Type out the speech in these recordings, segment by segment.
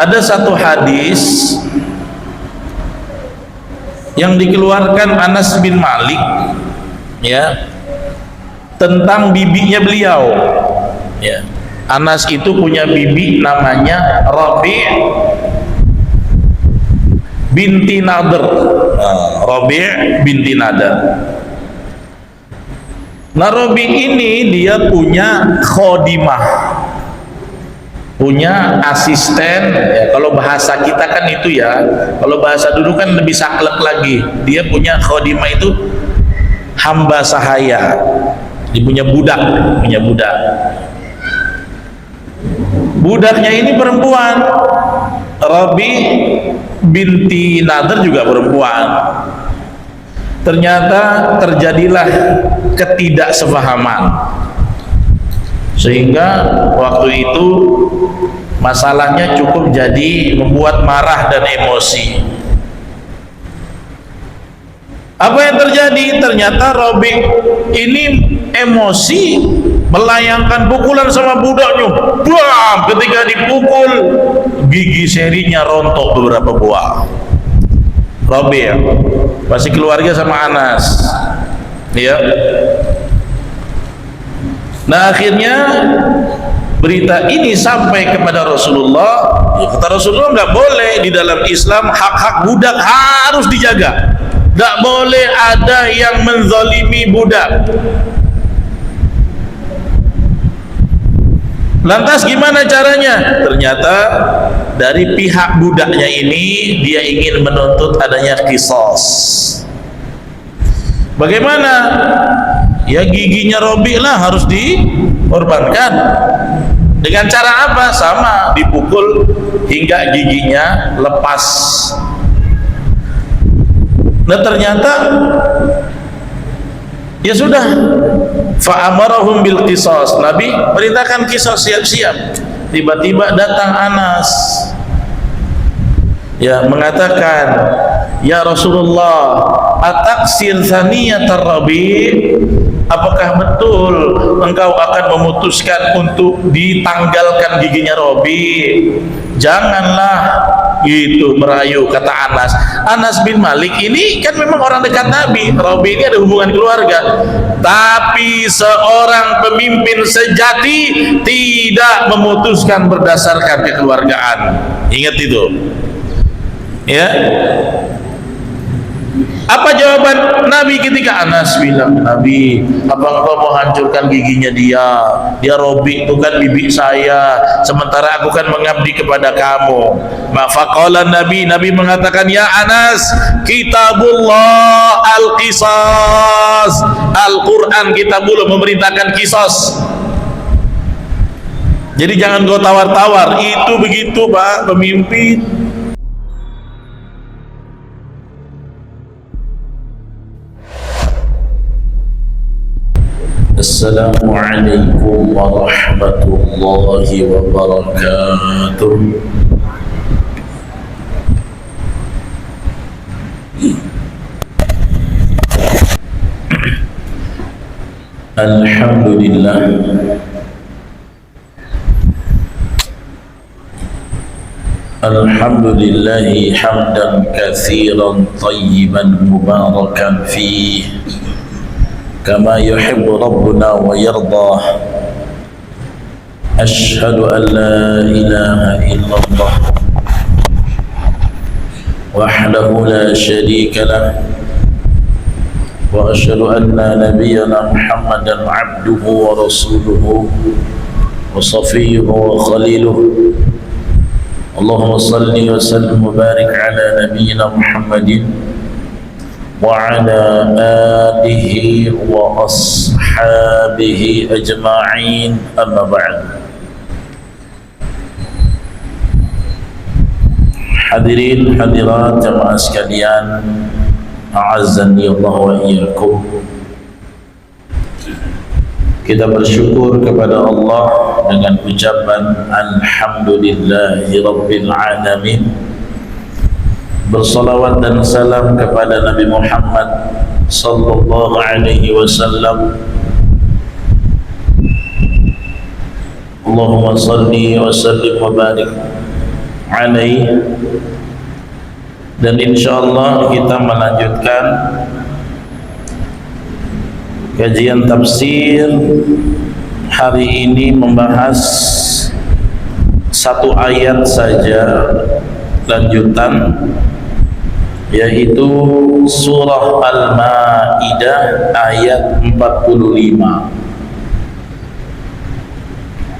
Ada satu hadis yang dikeluarkan Anas bin Malik, ya, tentang bibinya beliau, ya. Anas itu punya bibi namanya Rabi' binti Nadr. Rabi' binti Nadr. Nah, Rabi' ini dia punya khodimah, punya asisten, ya. Kalau bahasa kita kan itu, ya, kalau bahasa dulu kan lebih saklek lagi. Dia punya khodimah itu hamba sahaya. Dia punya budak. Budaknya ini perempuan. Rabi binti Nadr juga perempuan. Ternyata terjadilah ketidaksepahaman, sehingga waktu itu masalahnya cukup jadi membuat marah dan emosi. Apa yang terjadi? Ternyata Rabi ini emosi, melayangkan pukulan sama budaknya. Bam! Ketika dipukul, gigi serinya rontok beberapa buah. Rabi, ya, masih keluarga sama Anas, ya. Nah, akhirnya berita ini sampai kepada Rasulullah. Ya, kata Rasulullah, nggak boleh di dalam Islam hak-hak budak harus dijaga. Nggak boleh ada yang menzalimi budak. Lantas gimana caranya? Ternyata dari pihak budaknya ini dia ingin menuntut adanya qisas. Bagaimana? Ya, giginya Rabi lah harus dikorbankan. Dengan cara apa? Sama, dipukul hingga giginya lepas. Nah, ternyata ya sudah, fa'amarahum bil qisas. Nabi perintahkan qisas, siap-siap. Tiba-tiba datang Anas, ya, mengatakan, ya Rasulullah, ataksir thaniyatar Rabi', apakah betul engkau akan memutuskan untuk ditanggalkan giginya Rabi'? Janganlah gitu merayu, kata Anas. Anas bin Malik ini kan memang orang dekat Nabi. Rabi ini ada hubungan keluarga, tapi seorang pemimpin sejati tidak memutuskan berdasarkan kekeluargaan. Ingat itu, ya. Apa jawaban Nabi ketika Anas bilang, Nabi, apa engkau mau hancurkan giginya dia? Dia Rabi itu kan bibi saya, sementara aku kan mengabdi kepada kamu. Mafaqala Nabi mengatakan, ya Anas, kitabullah al-qisas. Al-Quran kitabullah memerintahkan qisas. Jadi jangan kau tawar-tawar. Itu begitu, Pak, pemimpin. Assalamualaikum warahmatullahi wabarakatuh. Alhamdulillah, alhamdulillahi hamdan katsiran tayyiban mubarakan fihi kama yuhibbu rabbuna wa yardah. Ashhadu an la ilaha illallah wahdahu la syarika lah, wa ashhadu anna nabiyyana Muhammadan abduhu wa rasuluhu wa safiyyuhu wa khaliluhu. Allahumma salli wa sallim wa barik ala nabiyyina Muhammadin wa ala alihi wa ashabihi ajma'in, amma ba'd. Hadirin hadirat jamaah sekalian, a'azzani Allah wa iyyakum. Kita bersyukur kepada Allah dengan ucapan alhamdulillahi rabbil alamin. Bersalawat dan salam kepada Nabi Muhammad sallallahu alaihi wasallam. Allahumma salli wa sallim wa barik alaih. Dan insyaallah kita melanjutkan kajian tafsir hari ini, membahas satu ayat saja lanjutan, yaitu surah Al-Maidah ayat 45.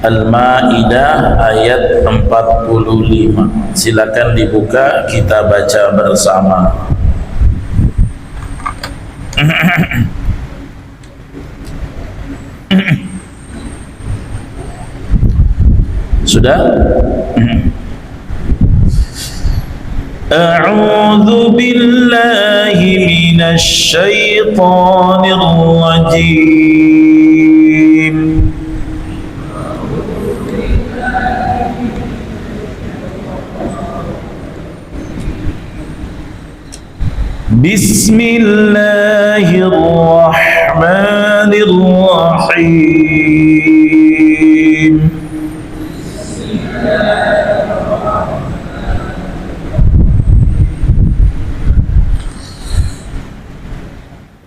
Al-Maidah ayat 45. Silakan dibuka, kita baca bersama. Sudah? A'udzu billahi minasy syaithanir rajim. Bismillahirrahmanirrahim.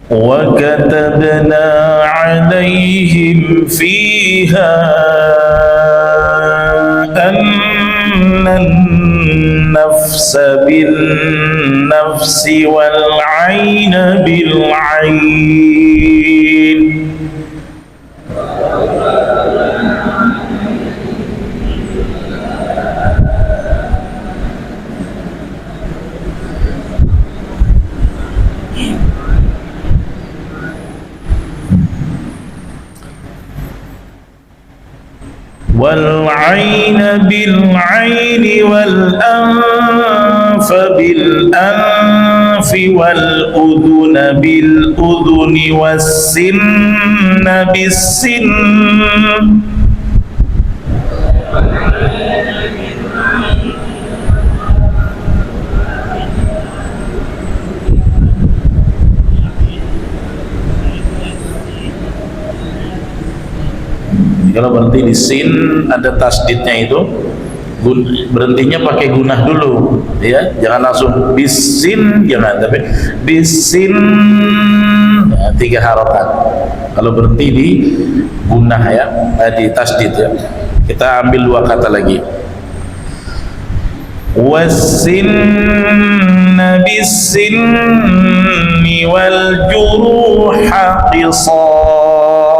وَكَتَبْنَا عَلَيْهِمْ فِيهَا أَنَّ النَّفْسَ بِالنَّفْسِ وَالْعَيْنَ بِالْعَيْنِ والعين بالعين والأنف بالأنف والأذن بالأذن والسن بالسن Kalau berhenti di sin ada tasdidnya, itu berhentinya pakai gunah dulu, ya, jangan langsung bisin, jangan, tapi bisin, nah, 3 harokat. Kalau berhenti di gunah, ya, di tasdid, ya. Kita ambil 2 kata lagi. Wassinna bisinni wal juruha qisas.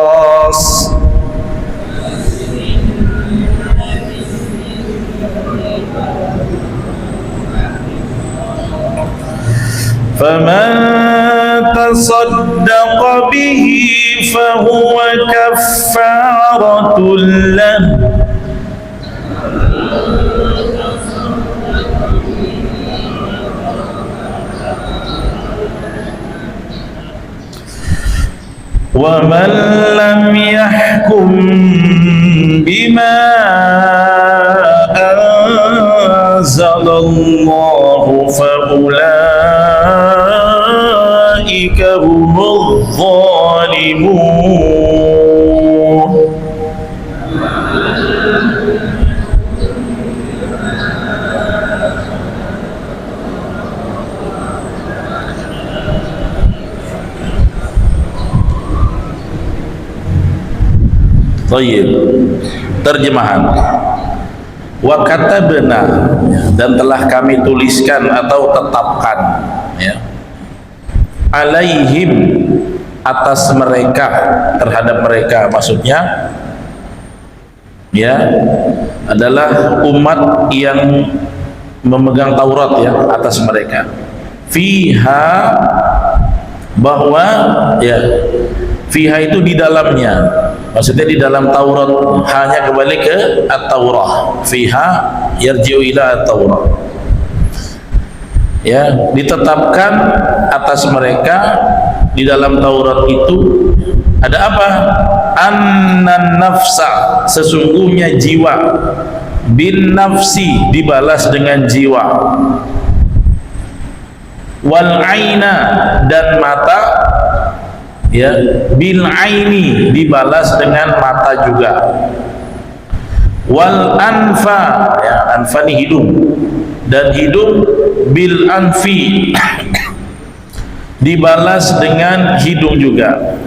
فَمَنْ تَصَدَّقَ بِهِ فَهُوَ كَفَّارَةٌ لَهُ وَمَنْ لَمْ يَحْكُمْ بِمَا أَنزَلَ اللَّهُ فَأُولَئِكَ هُمُ الظَّالِمُونَ. Baik, terjemahan. Wa katabna, dan telah kami tuliskan atau tetapkan, ya, alaihim, atas mereka, terhadap mereka, maksudnya, ya, adalah umat yang memegang Taurat, ya, atas mereka. Fiha, bahwa, ya, fiha itu di dalamnya, maksudnya di dalam Taurat, hanya kembali ke At-Taurah. Fiha yarji'u ila At-Taurah, ya, ditetapkan atas mereka di dalam Taurat itu ada apa? Annan nafsa, sesungguhnya jiwa, bin nafsi, dibalas dengan jiwa, wal aina, dan mata, ya, bil aini, dibalas dengan mata juga, wal anfa, ya, anfa ini hidung, dan hidung bil anfi dibalas dengan hidung juga,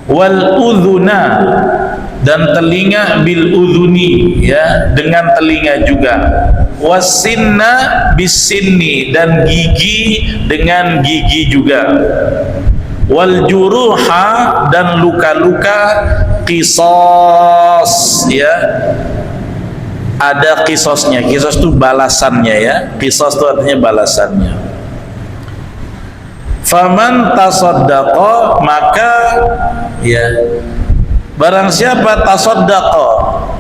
wal udhuna, dan telinga bil udhuni, ya, dengan telinga juga, wasinna bisinni, dan gigi dengan gigi juga, wal juruha, dan luka-luka qisas, ya, ada qisasnya. Qisas itu balasannya, ya, qisas itu artinya balasannya. Faman tasaddaqa, maka, ya, barang siapa tasaddaqa,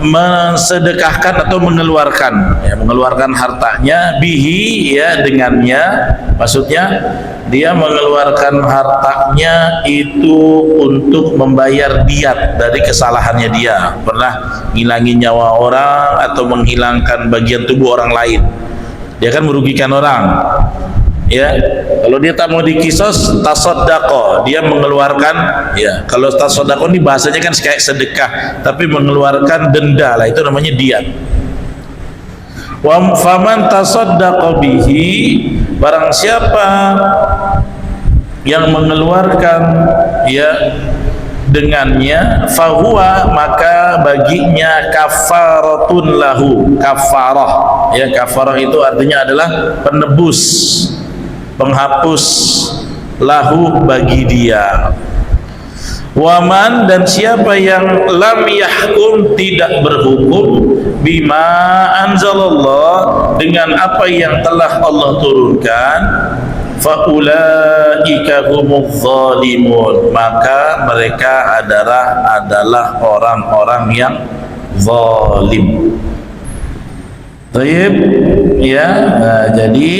mensedekahkan atau mengeluarkan, ya, mengeluarkan hartanya, bihi, ya, dengannya, maksudnya dia mengeluarkan hartanya itu untuk membayar diat dari kesalahannya dia, pernah ngilangin nyawa orang atau menghilangkan bagian tubuh orang lain, dia kan merugikan orang, ya. Kalau dia tak mau dikisos, tasaddaqa, dia mengeluarkan, ya, kalau tasaddaqa ini bahasanya kan kayak sedekah, tapi mengeluarkan denda lah, itu namanya diat. Wa faman tasaddaqa bihi, barang siapa yang mengeluarkan, ya, dengannya, fahuwa, maka baginya kafaratun lahu, kafarah, ya, kafarah itu artinya adalah penebus, penghapus, lahu, bagi dia. Waman, dan siapa yang lam yahkum, tidak berhukum, bima anzalallah, dengan apa yang telah Allah turunkan, faulaika humudz zalimun, maka mereka adalah orang-orang yang zalim. Baik, ya. Nah, jadi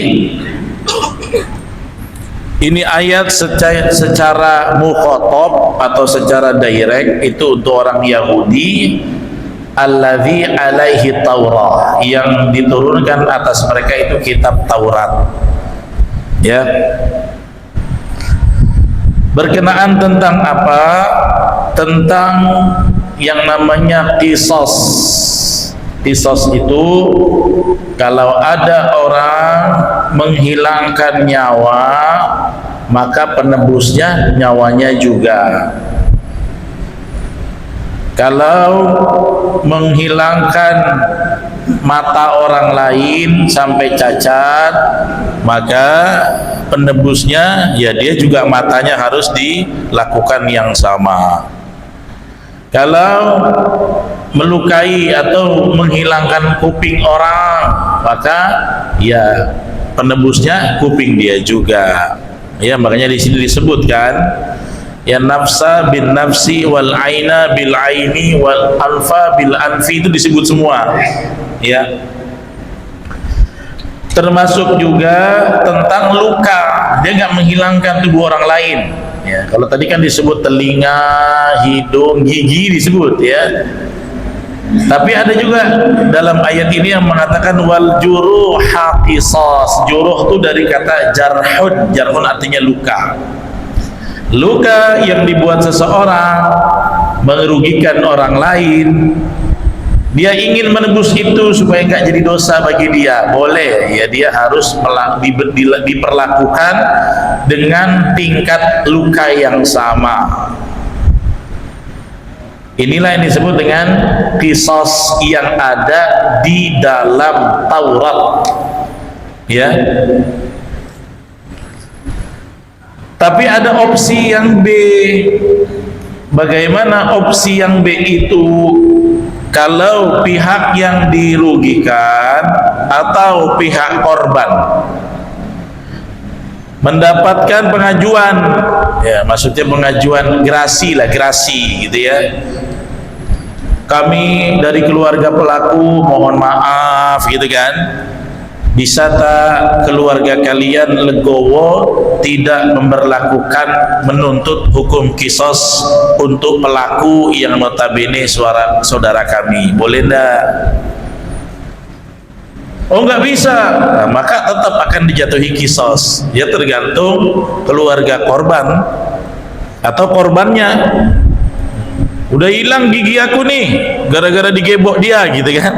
ini ayat secara mukhatab atau secara direct itu untuk orang Yahudi, alladzi alaihi Taurah, yang diturunkan atas mereka itu kitab Taurat, ya. Berkenaan tentang apa? Tentang yang namanya qisas. Qisas itu kalau ada orang menghilangkan nyawa, maka penebusnya nyawanya juga. Kalau menghilangkan mata orang lain sampai cacat, maka penebusnya, ya, dia juga matanya harus dilakukan yang sama. Kalau melukai atau menghilangkan kuping orang, maka, ya, penebusnya kuping dia juga, ya. Makanya di sini disebutkan, ya, nafsa bin nafsi, wal aina bil aini, wal anfa bil anfi, itu disebut semua, ya. Termasuk juga tentang luka, dia nggak menghilangkan tubuh orang lain, ya. Kalau tadi kan disebut telinga, hidung, gigi disebut, ya. Tapi ada juga dalam ayat ini yang mengatakan wal juruha qisas. Juruh itu dari kata jarhun. Jarhun artinya luka. Luka yang dibuat seseorang merugikan orang lain, dia ingin menebus itu supaya nggak jadi dosa bagi dia, boleh, ya, dia harus diperlakukan dengan tingkat luka yang sama. Inilah yang disebut dengan qisas yang ada di dalam Taurat, ya. Tapi ada opsi yang B. Bagaimana opsi yang B itu? Kalau pihak yang dirugikan atau pihak korban mendapatkan pengajuan, ya, maksudnya pengajuan gerasi lah, gerasi gitu, ya. Kami dari keluarga pelaku mohon maaf, gitu kan. Bisa tak keluarga kalian legowo tidak memberlakukan menuntut hukum qisas untuk pelaku yang notabene saudara kami, boleh enggak? Oh, nggak bisa, nah, maka tetap akan dijatuhi qisas. Ya, tergantung keluarga korban atau korbannya. udah hilang gigi aku nih gara-gara digebok dia gitu kan.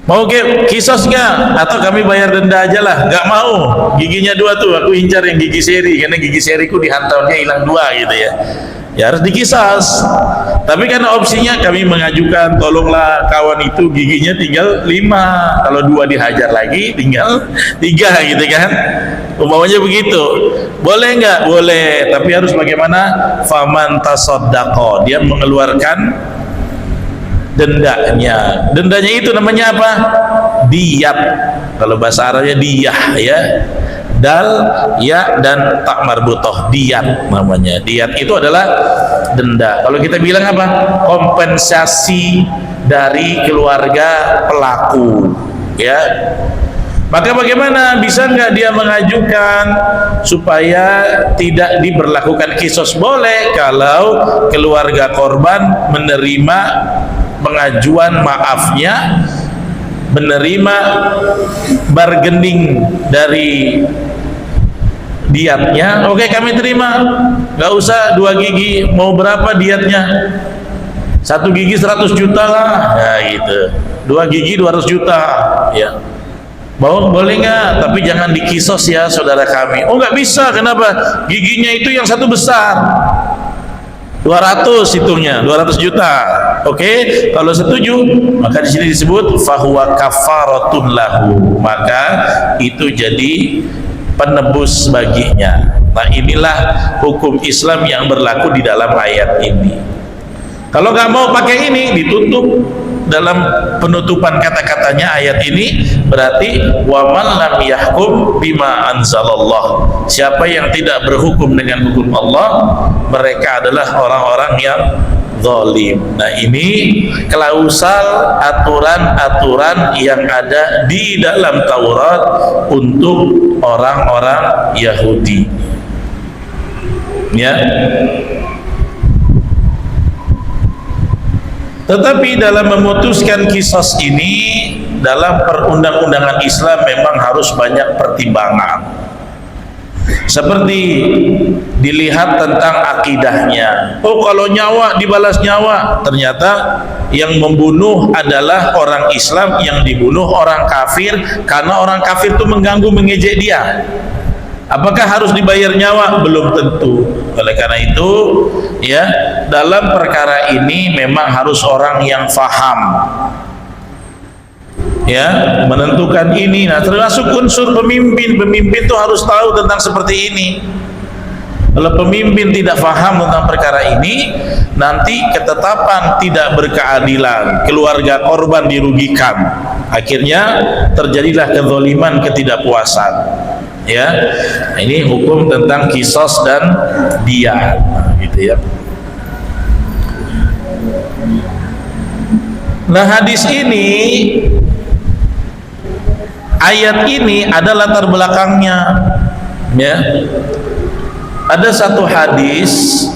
Mau kisos nggak? Atau kami bayar denda aja lah? Nggak mau, giginya 2 tuh, aku incar yang gigi seri, karena gigi seriku dihantamnya hilang 2 gitu ya. Ya harus dikisos. Tapi karena opsinya kami mengajukan, tolonglah kawan itu giginya tinggal 5, kalau 2 dihajar lagi tinggal 3 gitu kan. Umpamanya begitu. Boleh nggak? Boleh. Tapi harus bagaimana? Faman tasaddaqa, dia mengeluarkan dendanya. Dendanya itu namanya apa? Diyat. Kalau bahasa Arabnya diyah ya. Dal, ya, dan tak marbutoh, diyat namanya. Diyat itu adalah denda. Kalau kita bilang apa? Kompensasi dari keluarga pelaku ya. Maka bagaimana? Bisa nggak dia mengajukan supaya tidak diberlakukan kisos? Boleh kalau keluarga korban menerima pengajuan maafnya, menerima bargaining dari diatnya. Oke, kami terima, nggak usah 2 gigi, mau berapa diatnya? 1 gigi 100 juta lah ya gitu, 2 gigi 200 juta ya. Boleh nggak? Tapi jangan dikisos ya saudara kami. Oh nggak bisa, kenapa? Giginya itu yang satu besar, 200 hitungnya 200 juta. Oke, kalau setuju maka di sini disebut fahuwa kafaratun lahu, maka itu jadi penebus baginya. Nah, inilah hukum Islam yang berlaku di dalam ayat ini. Kalau nggak mau pakai ini, ditutup dalam penutupan kata-katanya ayat ini, berarti wa man lam yahkum bima anzalallah, siapa yang tidak berhukum dengan hukum Allah, mereka adalah orang-orang yang zalim. Nah, ini klausal aturan-aturan yang ada di dalam Taurat untuk orang-orang Yahudi ya. Tetapi dalam memutuskan kisos ini dalam perundang-undangan Islam memang harus banyak pertimbangan. Seperti dilihat tentang akidahnya. Oh, kalau nyawa dibalas nyawa, ternyata yang membunuh adalah orang Islam, yang dibunuh orang kafir karena orang kafir itu mengganggu, mengejek dia. Apakah harus dibayar nyawa? Belum tentu. Oleh karena itu ya, dalam perkara ini memang harus orang yang faham ya, menentukan ini. Nah, termasuk unsur pemimpin itu harus tahu tentang seperti ini. Kalau pemimpin tidak faham tentang perkara ini, nanti ketetapan tidak berkeadilan, keluarga korban dirugikan, akhirnya terjadilah kezaliman, ketidakpuasan ya. Ini hukum tentang kisos dan diyat gitu ya. Nah, hadis ini, ayat ini ada latar belakangnya ya. Ada satu hadis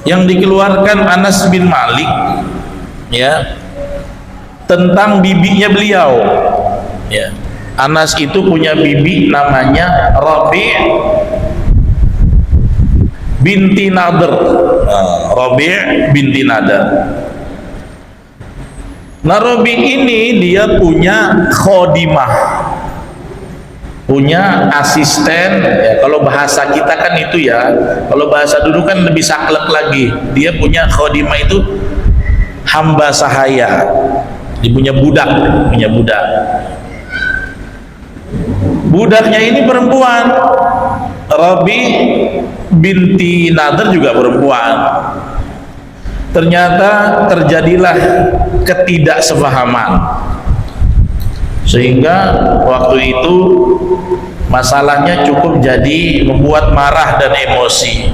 yang dikeluarkan Anas bin Malik ya, tentang bibinya beliau ya. Anas itu punya bibi namanya Rabi' binti Nadr. Rabi' binti Nadr. Nah, Rabi' ini dia punya khodimah, punya asisten ya. Kalau bahasa kita kan itu ya, kalau bahasa dulu kan lebih saklek lagi. Dia punya khodimah itu hamba sahaya. Dia punya budak, budaknya ini perempuan. Rabi binti Nadr juga perempuan. Ternyata terjadilah ketidaksepahaman, sehingga waktu itu masalahnya cukup jadi membuat marah dan emosi.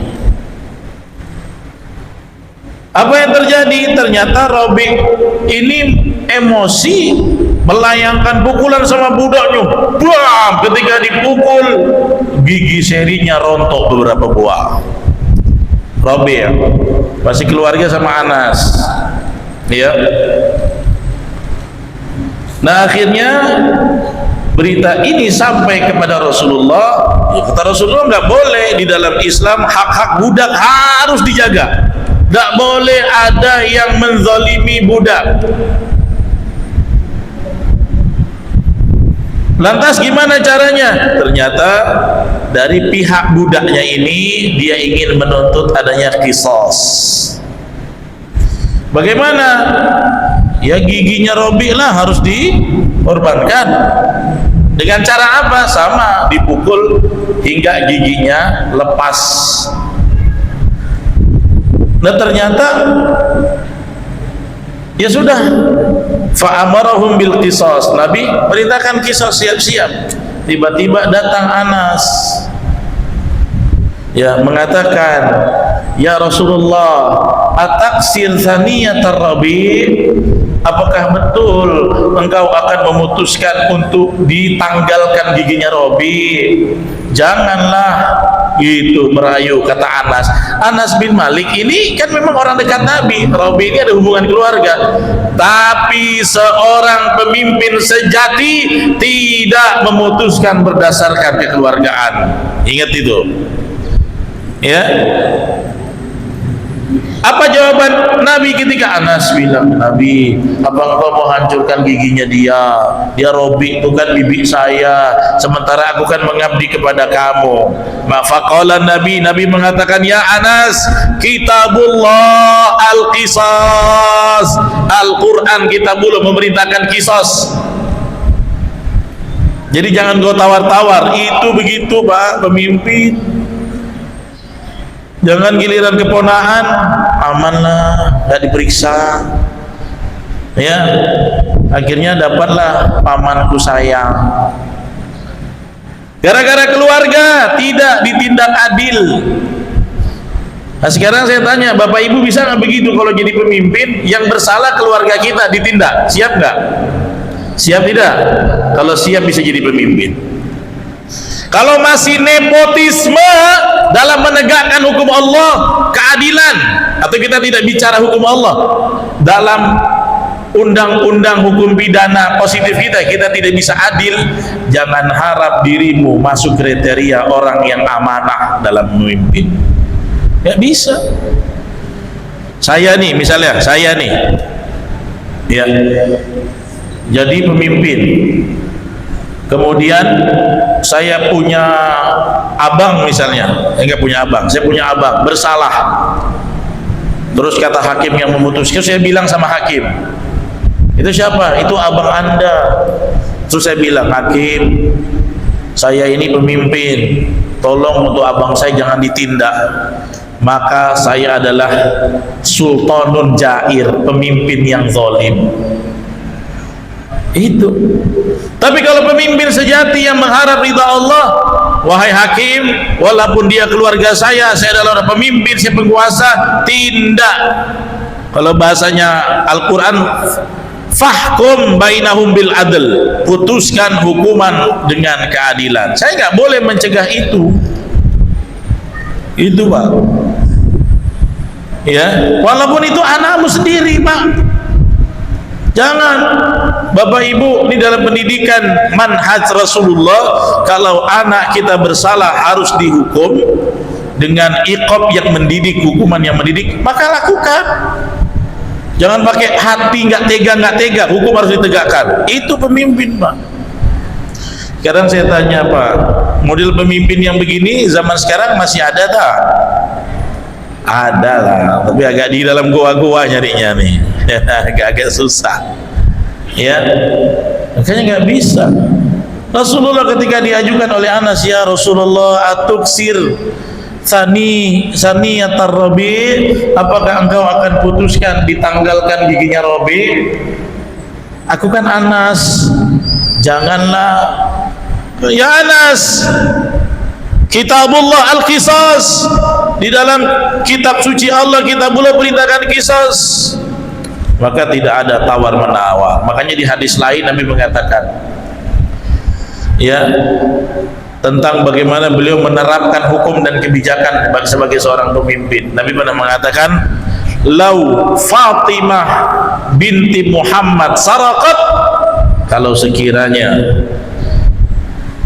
Apa yang terjadi? Ternyata Rabi ini emosi, melayangkan pukulan sama budaknya. Bam! Ketika dipukul, gigi serinya rontok beberapa buah. Rabi masih keluarga sama Anas ya. Nah, akhirnya berita ini sampai kepada Rasulullah, ya kata Rasulullah, nggak boleh di dalam Islam hak-hak budak harus dijaga, nggak boleh ada yang menzalimi budak. Lantas gimana caranya? Ternyata dari pihak budaknya ini dia ingin menuntut adanya qisas. Bagaimana? Ya giginya Robi lah harus dikorbankan. Dengan cara apa? Sama, dipukul hingga giginya lepas. Nah ternyata ya sudah, fa'amarahum bil qisas. Nabi perintahkan qisas, siap-siap. Tiba-tiba datang Anas, ya mengatakan, ya Rasulullah, ataksir thaniyatar Rabi, apakah betul engkau akan memutuskan untuk ditanggalkan giginya Robi? Janganlah gitu merayu, kata Anas. Anas bin Malik ini kan memang orang dekat Nabi. Robi ini ada hubungan keluarga, tapi seorang pemimpin sejati tidak memutuskan berdasarkan kekeluargaan. Ingat itu ya. Apa jawaban Nabi ketika Anas bilang, Nabi, apa engkau mau hancurkan giginya dia? Dia Robi itu kan bibi saya, sementara aku kan mengabdi kepada kamu. Faqala Nabi mengatakan, ya Anas, kitabullah al-qisas. Al-Quran kitabullah memerintahkan qisas. Jadi jangan kau tawar-tawar, itu begitu Pak pemimpin. Jangan giliran keponaan aman lah, nggak diperiksa, ya akhirnya dapatlah pamanku sayang. Gara-gara keluarga tidak ditindak adil. Nah sekarang saya tanya, Bapak Ibu bisa nggak begitu? Kalau jadi pemimpin, yang bersalah keluarga kita ditindak, siap nggak? Siap tidak? Kalau siap bisa jadi pemimpin. Kalau masih nepotisme dalam menegakkan hukum Allah, keadilan, atau kita tidak bicara hukum Allah, dalam undang-undang hukum pidana positif kita tidak bisa adil, jangan harap dirimu masuk kriteria orang yang amanah dalam memimpin. Nggak bisa. Saya nih misalnya, ya jadi pemimpin, kemudian saya punya abang misalnya, enggak punya abang, saya punya abang bersalah. Terus kata hakim yang memutuskan, saya bilang sama hakim, itu siapa? Itu abang Anda. Terus saya bilang, hakim, saya ini pemimpin, tolong untuk abang saya jangan ditindak. Maka saya adalah sultanun jair, pemimpin yang zalim. Itu. Tapi kalau pemimpin sejati yang mengharap ridha Allah, wahai hakim, walaupun dia keluarga saya adalah orang pemimpin, saya penguasa, tindak. Kalau bahasanya Al-Quran, fahkum bainahum bil adl, putuskan hukuman dengan keadilan. Saya nggak boleh mencegah itu Pak, ya walaupun itu anakmu sendiri Pak. Jangan, Bapak Ibu, ini dalam pendidikan manhaj Rasulullah, kalau anak kita bersalah harus dihukum dengan iqab yang mendidik, hukuman yang mendidik, maka lakukan. Jangan pakai hati nggak tega, hukum harus ditegakkan. Itu pemimpin Pak. Sekarang saya tanya Pak, model pemimpin yang begini zaman sekarang masih ada tak? Ada lah, tapi agak di dalam goa-goa nyarinya nih. agak susah, ya makanya nggak bisa. Rasulullah ketika diajukan oleh Anas, ya Rasulullah, atuksir saniyatar Rabi, apakah engkau akan putuskan ditanggalkan giginya Rabi? Aku kan Anas, janganlah ya Anas, kitabullah al-qisas, di dalam kitab suci Allah, kitabullah perintahkan qisas. Maka tidak ada tawar menawar. Makanya di hadis lain Nabi mengatakan, ya, tentang bagaimana beliau menerapkan hukum dan kebijakan sebagai seorang pemimpin. Nabi pernah mengatakan, lau Fatimah binti Muhammad sarakat, kalau sekiranya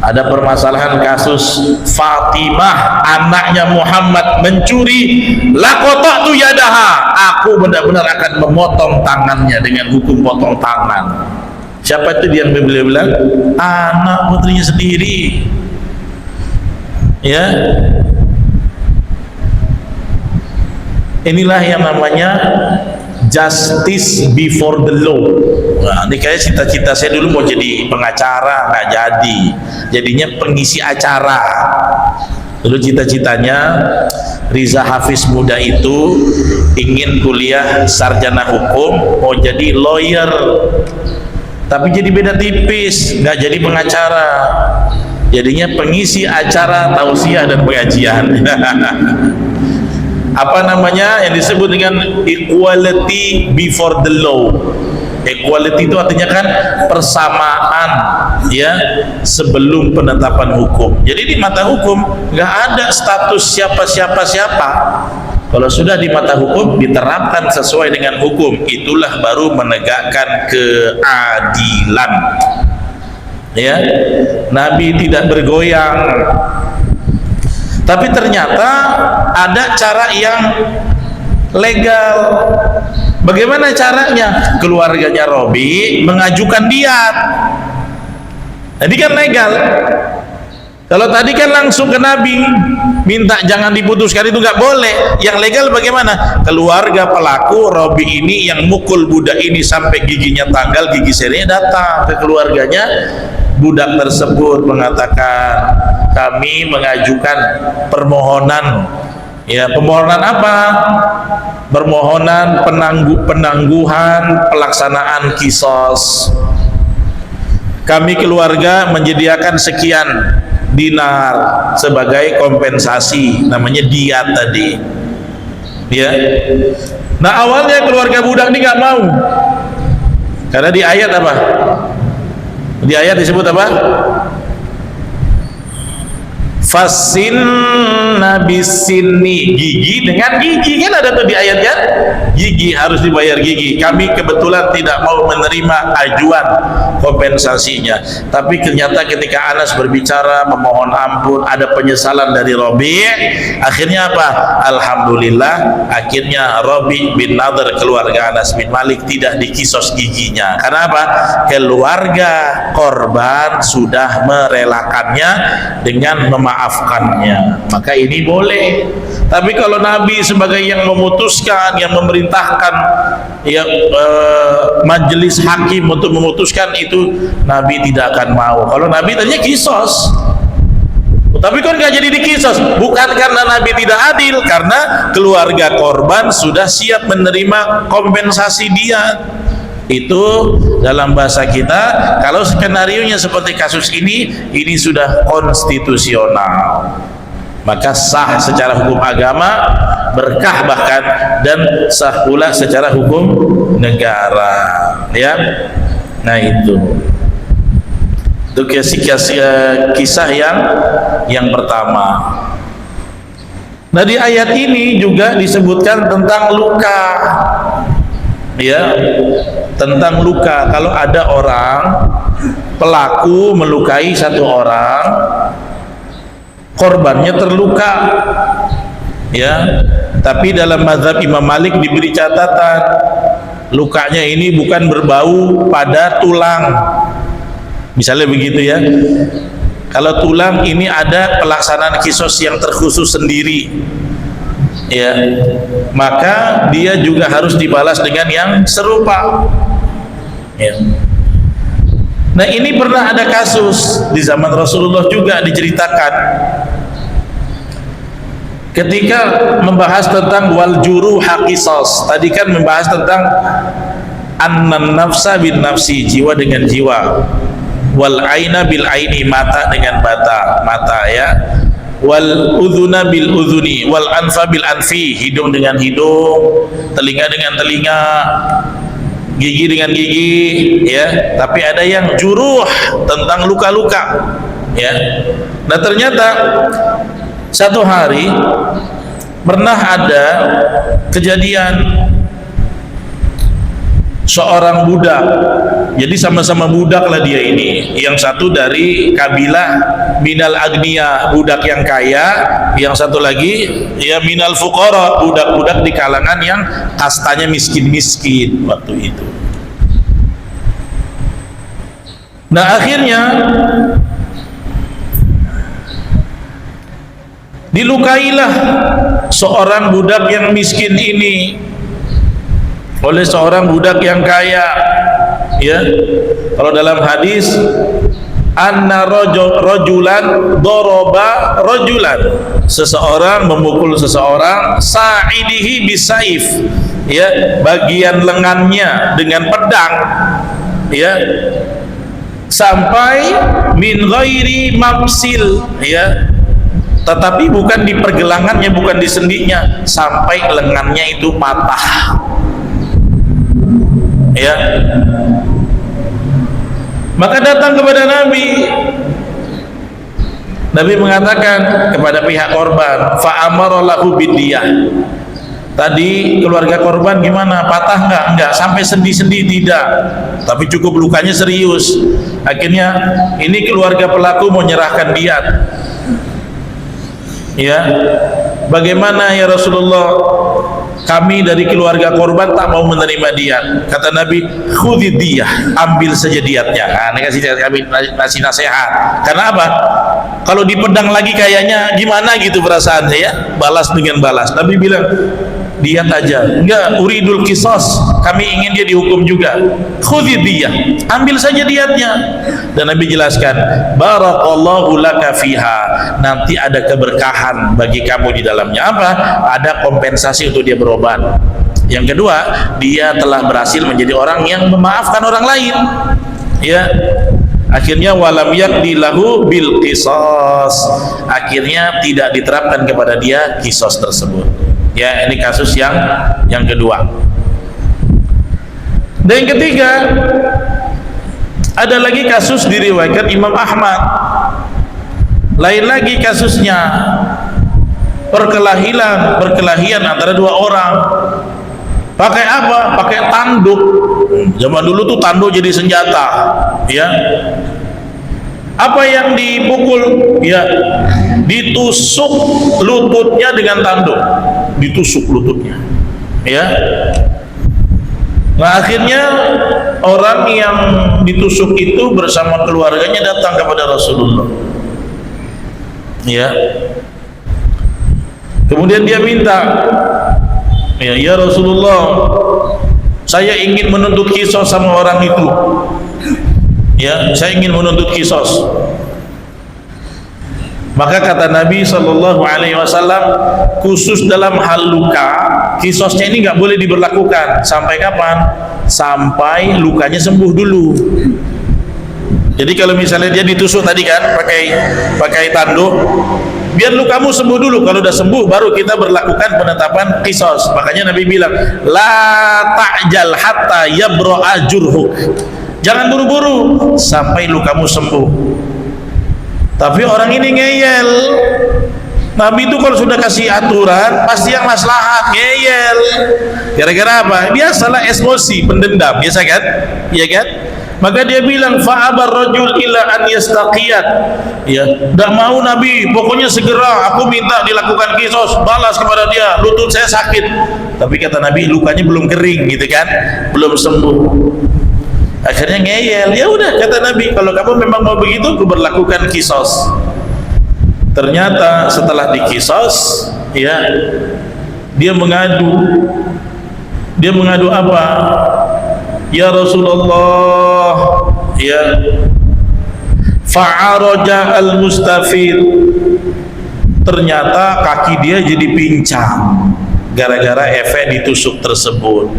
Ada permasalahan kasus Fatimah anaknya Muhammad mencuri, laqata'tu yadaha, aku benar-benar akan memotong tangannya dengan hukum potong tangan. Siapa itu dia yang beliau bilang? Anak putrinya sendiri. Ya, inilah yang namanya justice before the law. Nah, ini kayak cita-cita saya dulu mau jadi pengacara, nggak jadi, jadinya pengisi acara. Dulu cita-citanya Riza Hafiz muda itu ingin kuliah sarjana hukum, mau jadi lawyer, tapi jadi beda tipis, nggak jadi pengacara, jadinya pengisi acara tausiah dan pengajian. Apa namanya yang disebut dengan equality before the law. Equality itu artinya kan persamaan, ya, sebelum penetapan hukum. Jadi di mata hukum nggak ada status siapa. Kalau sudah di mata hukum diterapkan sesuai dengan hukum, itulah baru menegakkan keadilan. Ya, Nabi tidak bergoyang. Tapi ternyata ada cara yang legal. Bagaimana caranya? Keluarganya Robi mengajukan diat. Jadi kan legal. Kalau tadi kan langsung ke Nabi minta jangan diputuskan, itu nggak boleh. Yang legal bagaimana? Keluarga pelaku Robi ini yang mukul budak ini sampai giginya tanggal, gigi serinya datang ke keluarganya. Budak tersebut mengatakan, kami mengajukan permohonan. Ya, permohonan apa? Permohonan penangguhan pelaksanaan kisos. Kami keluarga menyediakan sekian dinar sebagai kompensasi, namanya diat tadi. Ya. Nah, awalnya keluarga budak ini nggak mau, karena di ayat apa? Di ayat disebut apa? Fasin nabisini, gigi dengan gigi, kan ada tuh di ayatnya, gigi harus dibayar gigi. Kami kebetulan tidak mau menerima ajuan kompensasinya, tapi ternyata ketika Anas berbicara memohon ampun, ada penyesalan dari Robi. Akhirnya apa? Alhamdulillah, akhirnya Robi bin Nadhr, keluarga Anas bin Malik, tidak dikisos giginya. Karena apa? Keluarga korban sudah merelakannya dengan memaafkannya, maka ini boleh. Tapi kalau Nabi sebagai yang memutuskan, yang memerintahkan, ya, majelis hakim untuk memutuskan, itu Nabi tidak akan mau. Kalau Nabi tadinya kisos, tapi kan nggak jadi dikisos, bukan karena Nabi tidak adil, karena keluarga korban sudah siap menerima kompensasi dia. Itu dalam bahasa kita, kalau skenarionya seperti kasus ini sudah konstitusional, maka sah secara hukum agama, berkah bahkan, dan sah pula secara hukum negara. Ya, nah itu kisah yang pertama. Nah, di ayat ini juga disebutkan tentang luka. Ya, tentang luka. Kalau ada orang pelaku melukai satu orang, korbannya terluka, ya, tapi dalam mazhab Imam Malik diberi catatan, lukanya ini bukan berbau pada tulang, misalnya begitu ya. Kalau tulang ini ada pelaksanaan kisos yang terkhusus sendiri, ya, maka dia juga harus dibalas dengan yang serupa. Ya. Nah, ini pernah ada kasus di zaman Rasulullah juga diceritakan, ketika membahas tentang wal juruha qisas. Tadi kan membahas tentang annan nafsa bin nafsi, jiwa dengan jiwa, wal aina bil aini, mata dengan mata, ya, wal udhuna bil udhuni, wal anfa bil anfi, hidung dengan hidung, telinga dengan telinga, gigi dengan gigi, ya. Tapi ada yang juruh, tentang luka-luka, ya. Nah, ternyata satu hari pernah ada kejadian seorang budak. Jadi sama-sama budak lah dia ini. Yang satu dari kabilah minal agniya, budak yang kaya. Yang satu lagi ya minal fuqara, budak-budak di kalangan yang kastanya miskin-miskin waktu itu. Nah akhirnya dilukailah seorang budak yang miskin ini oleh seorang budak yang kaya. Ya, kalau dalam hadis anna rajulan daraba rajulan, seseorang memukul seseorang sa'idihi bisaif, ya, bagian lengannya dengan pedang, ya, sampai min ghairi mafsil, ya, tetapi bukan di pergelangannya, bukan di sendinya, sampai lengannya itu patah. Ya, maka datang kepada Nabi. Nabi mengatakan kepada pihak korban, fa'amara lahu bidiyah. Tadi keluarga korban gimana? Patah enggak? Enggak, sampai sendi-sendi tidak, tapi cukup lukanya serius. Akhirnya ini keluarga pelaku mau nyerahkan diat. Ya, bagaimana ya Rasulullah? Kami dari keluarga korban tak mau menerima diat. Kata Nabi, khudhi diyah, ambil saja diatnya. Nah, ini kasih nasihat. Karena apa? Kalau dipedang lagi kayaknya gimana gitu perasaan saya. Balas dengan balas. Nabi bilang, diat aja. Enggak, uridul qisas, kami ingin dia dihukum juga. Khudhi diyah, ambil saja diatnya. Dan Nabi jelaskan, barakallahu laka fiha, nanti ada keberkahan bagi kamu di dalamnya. Apa? Ada kompensasi untuk dia berobat. Yang kedua, dia telah berhasil menjadi orang yang memaafkan orang lain. Ya, akhirnya walam yakdi lahu bil qisas, akhirnya tidak diterapkan kepada dia qisas tersebut. Ya, ini kasus yang kedua. Dan yang ketiga, ada lagi kasus diriwayatkan Imam Ahmad. Lain lagi kasusnya, perkelahian antara dua orang. Pakai apa? Pakai tanduk. Zaman dulu tuh tanduk jadi senjata, ya. Apa yang dipukul? Ya, ditusuk lututnya dengan tanduk. Ditusuk lututnya. Ya. Nah, akhirnya orang yang ditusuk itu bersama keluarganya datang kepada Rasulullah. Ya. Kemudian dia minta, ya Rasulullah, saya ingin menuntut qisas sama orang itu. Ya, saya ingin menuntut qisas. Maka kata Nabi SAW, khusus dalam hal luka, qisasnya ini nggak boleh diberlakukan. Sampai kapan? Sampai lukanya sembuh dulu. Jadi kalau misalnya dia ditusuk tadi kan pakai tanduk, biar lukamu sembuh dulu. Kalau udah sembuh baru kita berlakukan penetapan qisas. Makanya Nabi bilang, la ta'jal hatta yabra'a jurhuk, jangan buru-buru sampai lukamu sembuh. Tapi orang ini ngeyel. Nabi itu kalau sudah kasih aturan pasti yang maslahat, ngeyel. Gara-gara apa? Biasalah emosi, pendendam, biasa kan? Iya kan? Maka dia bilang, fa'abar rajul illa an yastaqiyat. Ya, enggak mau Nabi, pokoknya segera aku minta dilakukan qisas, balas kepada dia, lutut saya sakit. Tapi kata Nabi, lukanya belum kering gitu kan, belum sembuh. Akhirnya ngeyel. Ya udah, kata Nabi, kalau kamu memang mau begitu, aku berlakukan qisas. Ternyata setelah diqisas, ya, dia mengadu. Dia mengadu apa? Ya Rasulullah, ya, fa'araja al-mustafid, ternyata kaki dia jadi pincang gara-gara efek ditusuk tersebut.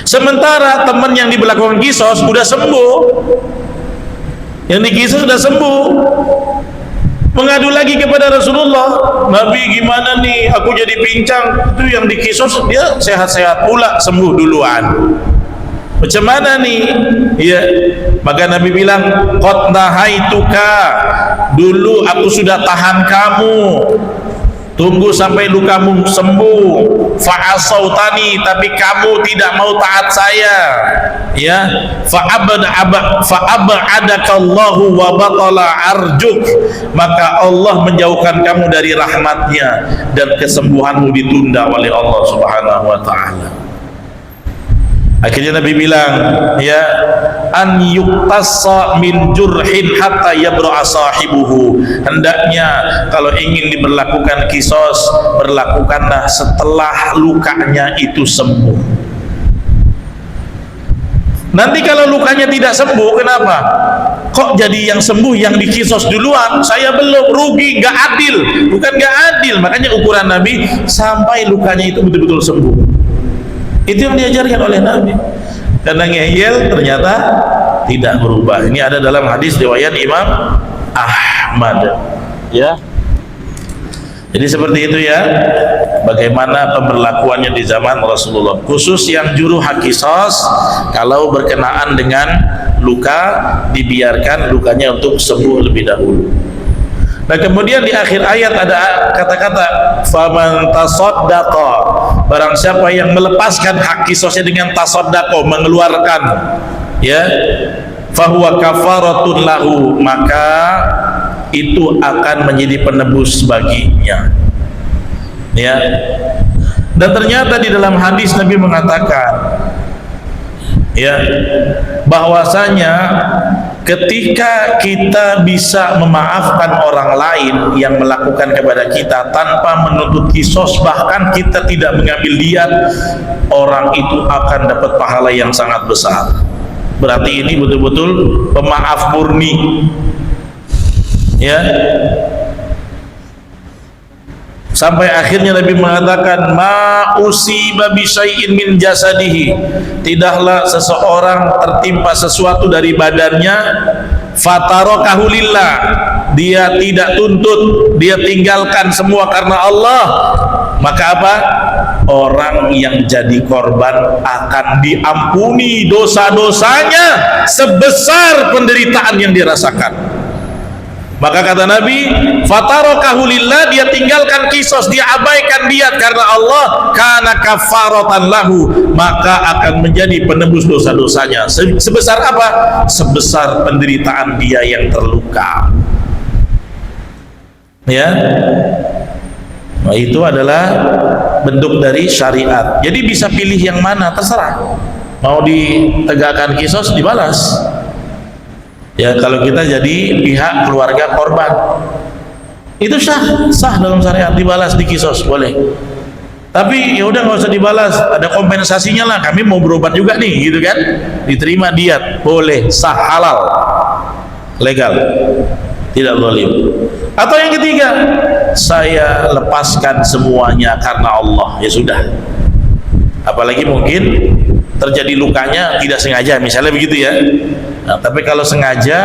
Sementara teman yang diberlakukan qisas sudah sembuh, yang diqisas sudah sembuh, mengadu lagi kepada Rasulullah, Nabi gimana nih, aku jadi pincang. Itu yang diqisas dia sehat-sehat pula, sembuh duluan. Macam mana nih? Ya, maka Nabi bilang, qad nahaituka, dulu aku sudah tahan kamu, tunggu sampai lukamu sembuh. fa'asautani, tapi kamu tidak mau taat saya, ya, fa'abadakallahu wa batala arjuk, maka Allah menjauhkan kamu dari rahmatnya dan kesembuhanmu ditunda oleh Allah Subhanahu wa ta'ala. Akhirnya Nabi bilang, ya, an yuktassa min jurhin hatta yabra'a sahibuhu, hendaknya kalau ingin diberlakukan kisos, berlakukanlah setelah lukanya itu sembuh. Nanti kalau lukanya tidak sembuh, kenapa? Kok jadi yang sembuh yang dikisos duluan, saya belum, rugi, nggak adil. Bukan nggak adil, makanya ukuran Nabi sampai lukanya itu betul-betul sembuh. Itu yang diajarkan oleh Nabi. Karena ngeyel ternyata tidak berubah. Ini ada dalam hadis riwayat Imam Ahmad, ya. Jadi seperti itu, ya, bagaimana pemberlakuannya di zaman Rasulullah, khusus yang juruh kisos. Kalau berkenaan dengan luka, dibiarkan lukanya untuk sembuh lebih dahulu. Nah, kemudian di akhir ayat ada kata-kata faman tasaddaqa, barang siapa yang melepaskan hak kisosnya dengan tasaddaqa, mengeluarkan, ya, fahuwa kafaratun lahu, maka itu akan menjadi penebus baginya, ya. Dan ternyata di dalam hadis Nabi mengatakan, ya, bahwasanya ketika kita bisa memaafkan orang lain yang melakukan kepada kita tanpa menuntut kisos, bahkan kita tidak mengambil diat, orang itu akan dapat pahala yang sangat besar. Berarti ini betul-betul pemaaf murni, ya. Sampai akhirnya Nabi mengatakan, ma usiba bi syai'in min jasadihi, tidaklah seseorang tertimpa sesuatu dari badannya, fatarakahu lillah, dia tidak tuntut, dia tinggalkan semua karena Allah, maka apa? Orang yang jadi korban akan diampuni dosa-dosanya sebesar penderitaan yang dirasakan. Maka kata Nabi, fatarakahu lillah, dia tinggalkan kisos, dia abaikan diat karena Allah, kana kafaratan lahu, maka akan menjadi penebus dosa-dosanya. Sebesar apa? Sebesar penderitaan dia yang terluka, ya. Nah, itu adalah bentuk dari syariat. Jadi bisa pilih yang mana, terserah. Mau ditegakkan kisos, dibalas. Ya, kalau kita jadi pihak keluarga korban, itu sah dalam syariat, dibalas di kisos boleh. Tapi ya udah nggak usah dibalas, ada kompensasinya lah, kami mau berobat juga nih, gitu kan, diterima diat, boleh, sah, halal, legal, tidak zalim. Atau yang ketiga, saya lepaskan semuanya karena Allah, ya sudah. Apalagi mungkin terjadi lukanya tidak sengaja, misalnya begitu, ya. Nah, tapi kalau sengaja,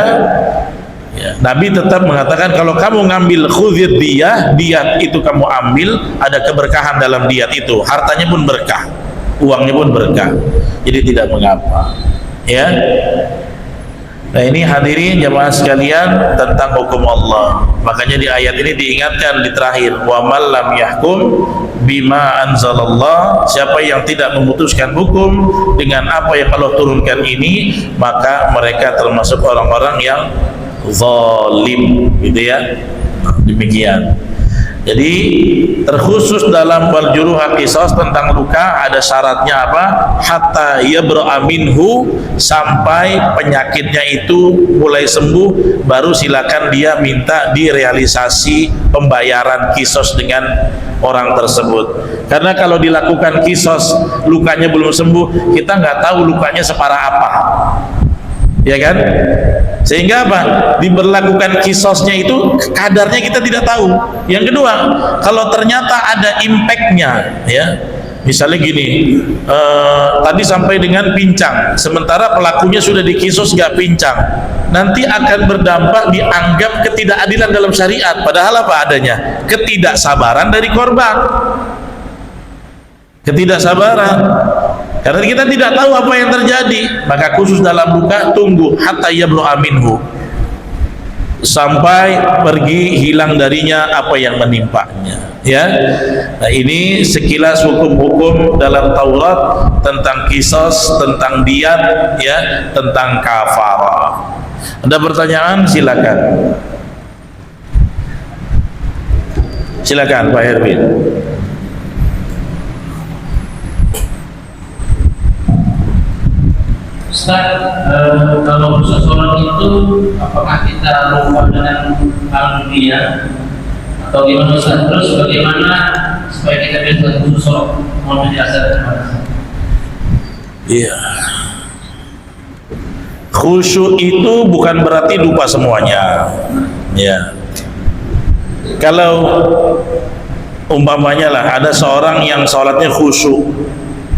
ya, Nabi tetap mengatakan kalau kamu ngambil khudhid diat itu kamu ambil, ada keberkahan dalam diat itu, hartanya pun berkah, uangnya pun berkah, jadi tidak mengapa, ya. Nah, ini hadirin jamaah sekalian tentang hukum Allah. Makanya di ayat ini diingatkan di terakhir, wa man lam yahkum bima anzalallah, siapa yang tidak memutuskan hukum dengan apa yang Allah turunkan ini, maka mereka termasuk orang-orang yang zalim, gitu, ya. Demikian. Jadi terkhusus dalam wal juruha qisas tentang luka ada syaratnya apa? Hatta yabra'a minhu, sampai penyakitnya itu mulai sembuh, baru silakan dia minta direalisasi pembayaran kisos dengan orang tersebut. Karena kalau dilakukan kisos lukanya belum sembuh, kita nggak tahu lukanya separah apa, ya kan? Sehingga apa? Diberlakukan kisosnya itu kadarnya kita tidak tahu. Yang kedua, kalau ternyata ada impactnya, ya, misalnya gini, tadi sampai dengan pincang, sementara pelakunya sudah dikisos nggak pincang, nanti akan berdampak dianggap ketidakadilan dalam syariat. Padahal apa adanya? Ketidaksabaran dari korban, ketidaksabaran. Karena kita tidak tahu apa yang terjadi, maka khusus dalam luka tunggu hatta yablu'a minhu, sampai pergi hilang darinya apa yang menimpanya. Ya, nah ini sekilas hukum-hukum dalam Taurat tentang kisos, tentang diat, ya, tentang kafarah. Ada pertanyaan? Silakan. Silakan Pak Herwin. Ustaz, kalau khusus sholat itu apakah kita lupa dengan hal dunia atau gimana Ustaz? Terus bagaimana supaya kita bisa khusus sholat? Mohon penjelasan. Iya. Khusyuk itu bukan berarti lupa semuanya. Ya. Kalau umpamanya lah ada seorang yang sholatnya khusyuk,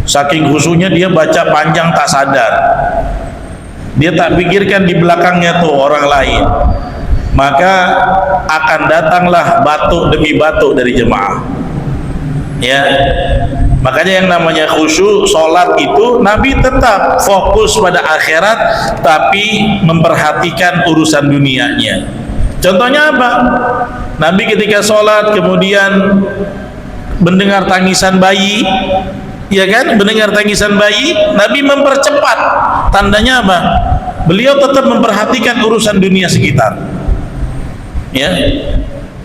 saking khusyuknya dia baca panjang tak sadar, dia tak pikirkan di belakangnya tuh orang lain, maka akan datanglah batuk demi batuk dari jemaah. Ya, makanya yang namanya khusyuk sholat itu Nabi tetap fokus pada akhirat tapi memperhatikan urusan dunianya. Contohnya apa? Nabi ketika sholat kemudian mendengar tangisan bayi, ya kan, mendengar tangisan bayi, Nabi mempercepat. Tandanya apa? Beliau tetap memperhatikan urusan dunia sekitar, ya.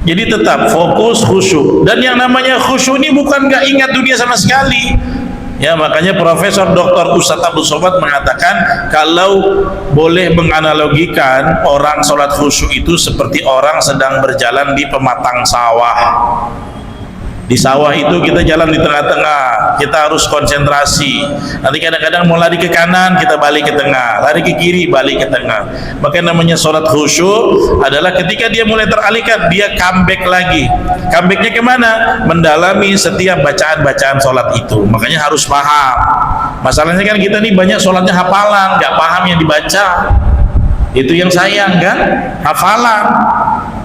Jadi tetap fokus khusyuk. Dan yang namanya khusyuk ini bukan gak ingat dunia sama sekali, ya. Makanya Profesor Dr. Ustadz Abdul Somad mengatakan kalau boleh menganalogikan orang sholat khusyuk itu seperti orang sedang berjalan di pematang sawah. Di sawah itu kita jalan di tengah-tengah, kita harus konsentrasi. Nanti kadang-kadang mau lari ke kanan, kita balik ke tengah, lari ke kiri, balik ke tengah. Maka namanya sholat khusyuk adalah ketika dia mulai teralihkan, dia comeback lagi. Comebacknya kemana? Mendalami setiap bacaan-bacaan sholat itu. Makanya harus paham. Masalahnya kan kita nih banyak sholatnya hafalan, nggak paham yang dibaca. Itu yang sayang kan? Hafalan.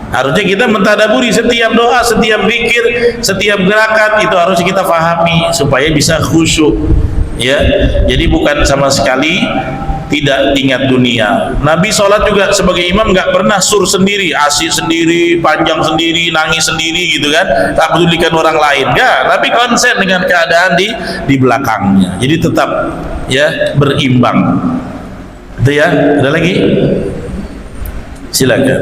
Harusnya kita mentadaburi setiap doa, setiap zikir, setiap gerakan itu harus kita pahami supaya bisa khusyuk, ya. Jadi bukan sama sekali tidak ingat dunia. Nabi sholat juga sebagai imam nggak pernah sur sendiri, asik sendiri, panjang sendiri, nangis sendiri gitu kan, tak pedulikan orang lain, ya. Tapi konsen dengan keadaan di belakangnya. Jadi tetap ya berimbang. Itu ya. Ada lagi? Silakan.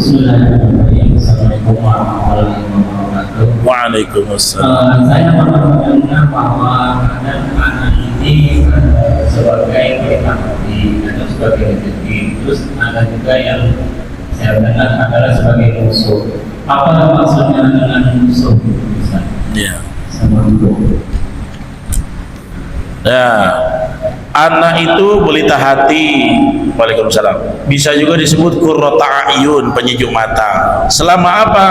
Assalamualaikum warahmatullahi wabarakatuh. Waalaikumsalam. Saya pernah mendengar bahwa ada anak ini sebagai pengabdi atau sebagai rezeki, terus ada juga yang saya dengar adalah sebagai musuh. Apa maksudnya dengan musuh? Ya. Sama itu. Nah, anak itu pelita hati. Waalaikumsalam. Bisa juga disebut qurrata a'yun, penyejuk mata. Selama apa?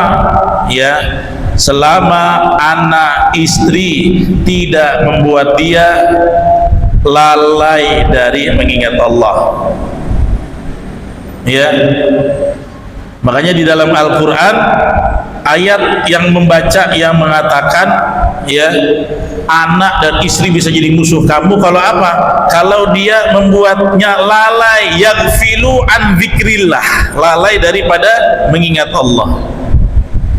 Ya, selama anak istri tidak membuat dia lalai dari mengingat Allah. Ya. Makanya di dalam Al-Qur'an ayat yang membaca yang mengatakan ya anak dan istri bisa jadi musuh kamu kalau apa? Kalau dia membuatnya lalai, yaghfilu an dzikrillah, lalai daripada mengingat Allah.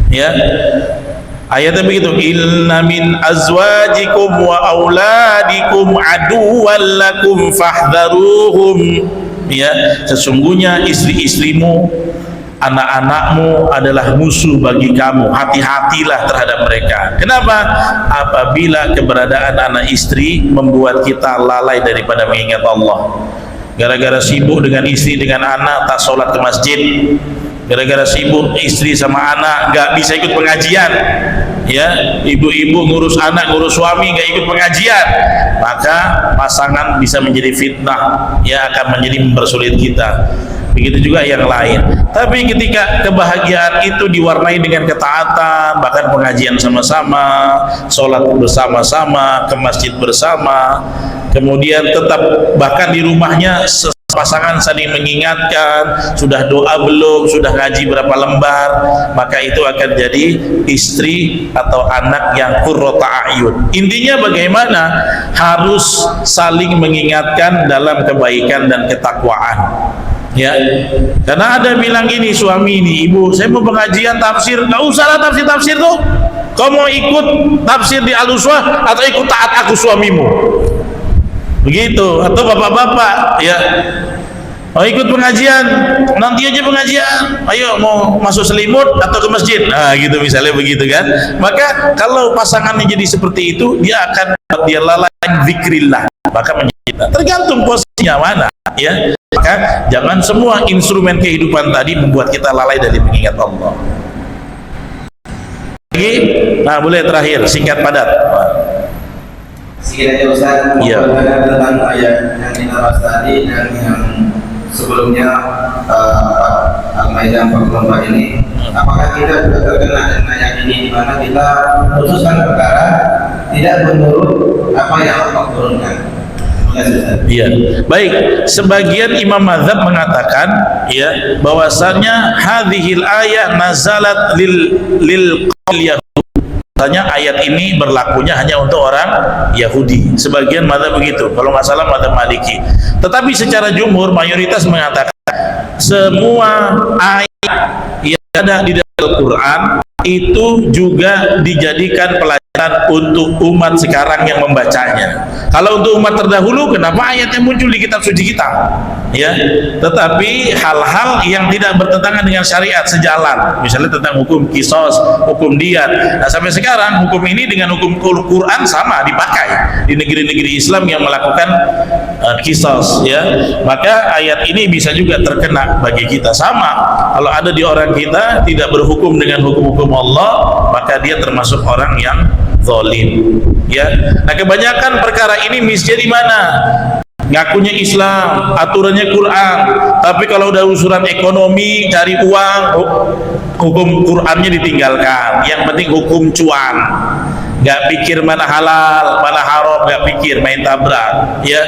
Ya. Ayatnya begitu, inna min azwajikum wa auladikum aduwwan lakum fahdharuhum. Ya, sesungguhnya istri-istrimu, anak-anakmu adalah musuh bagi kamu, hati-hatilah terhadap mereka. Kenapa? Apabila keberadaan anak istri membuat kita lalai daripada mengingat Allah, gara-gara sibuk dengan istri dengan anak tak sholat ke masjid, gara-gara sibuk istri sama anak gak bisa ikut pengajian, ya, ibu-ibu ngurus anak ngurus suami gak ikut pengajian, maka pasangan bisa menjadi fitnah, ya, akan menjadi mempersulit kita. Begitu juga yang lain. Tapi ketika kebahagiaan itu diwarnai dengan ketaatan, bahkan pengajian sama-sama, sholat bersama-sama, ke masjid bersama, kemudian tetap bahkan di rumahnya pasangan saling mengingatkan, sudah doa belum, sudah ngaji berapa lembar, maka itu akan jadi istri atau anak yang qurrata a'yun. Intinya bagaimana? Harus saling mengingatkan dalam kebaikan dan ketakwaan. Ya, karena ada bilang gini, suami ini, ibu, saya mau pengajian tafsir, nggak usah lah tafsir tuh. Kau mau ikut tafsir di Al-Uswah atau ikut taat aku suamimu? Begitu. Atau bapak-bapak, ya, mau ikut pengajian, nanti aja pengajian. Ayo, mau masuk selimut atau ke masjid? Nah, gitu misalnya begitu kan. Maka kalau pasangannya jadi seperti itu, dia akan lalai zikrillah, maka menjadi tergantung posisinya mana, ya. Maka jangan semua instrumen kehidupan tadi membuat kita lalai dari mengingat Allah. Lagi, nah boleh terakhir, singkat padat. Sedikit aja Ustaz, Iya. tentang ayat yang kita bahas tadi dan yang sebelumnya Al-Maidah 44 ini, apakah kita sudah terkena dengan ayat ini di mana kita memutuskan perkara tidak menurut apa yang Allah turunkan? Iya, baik. Sebagian imam mazhab mengatakan, ya, bahwasannya hadhil ayat nazalat lil qaul yahud. Katanya ayat ini berlakunya hanya untuk orang Yahudi. Sebagian mazhab begitu. Kalau nggak salah mazhab Maliki. Tetapi secara jumhur mayoritas mengatakan semua ayat yang ada di dalam Al-Quran itu juga dijadikan pelajaran untuk umat sekarang yang membacanya. Kalau untuk umat terdahulu, kenapa ayatnya muncul di kitab suci kita? Ya, tetapi hal-hal yang tidak bertentangan dengan syariat sejalan, misalnya tentang hukum kisos, hukum diyat. Nah, sampai sekarang hukum ini dengan hukum Quran sama dipakai di negeri-negeri Islam yang melakukan kisos, ya. Maka ayat ini bisa juga terkena bagi kita sama. Kalau ada di orang kita tidak berhukum dengan hukum-hukum Allah, maka dia termasuk orang yang zalim, ya. Nah, kebanyakan perkara ini misnya di mana? Ngakunya Islam, aturannya Quran, tapi kalau udah urusan ekonomi, cari uang, hukum Qurannya ditinggalkan. Yang penting hukum cuan, nggak pikir mana halal, mana haram, nggak pikir, main tabrak, ya.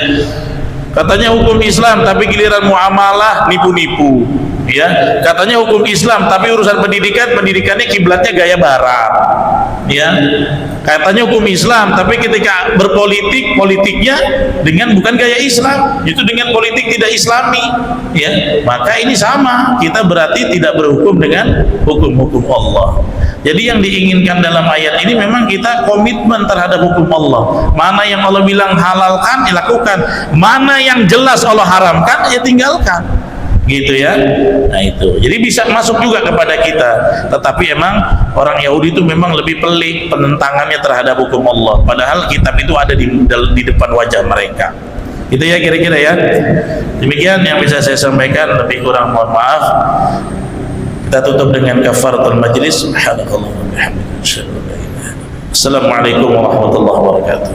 Katanya hukum Islam, tapi giliran muamalah nipu-nipu, ya. Katanya hukum Islam, tapi urusan pendidikannya kiblatnya gaya barat, ya. Katanya hukum Islam, tapi ketika politiknya dengan bukan gaya Islam, itu dengan politik tidak Islami, ya. Maka ini sama, kita berarti tidak berhukum dengan hukum-hukum Allah. Jadi yang diinginkan dalam ayat ini memang kita komitmen terhadap hukum Allah. Mana yang Allah bilang halalkan, dilakukan. Mana yang jelas Allah haramkan, ya tinggalkan. Gitu ya. Nah itu. Jadi bisa masuk juga kepada kita. Tetapi emang orang Yahudi itu memang lebih pelik penentangannya terhadap hukum Allah. Padahal kitab itu ada di depan wajah mereka. Itu ya kira-kira ya. Demikian yang bisa saya sampaikan, lebih kurang mohon maaf. Kita tutup dengan kafaratul majlis. Subhanallah wa bihamdihi. Assalamualaikum warahmatullahi wabarakatuh.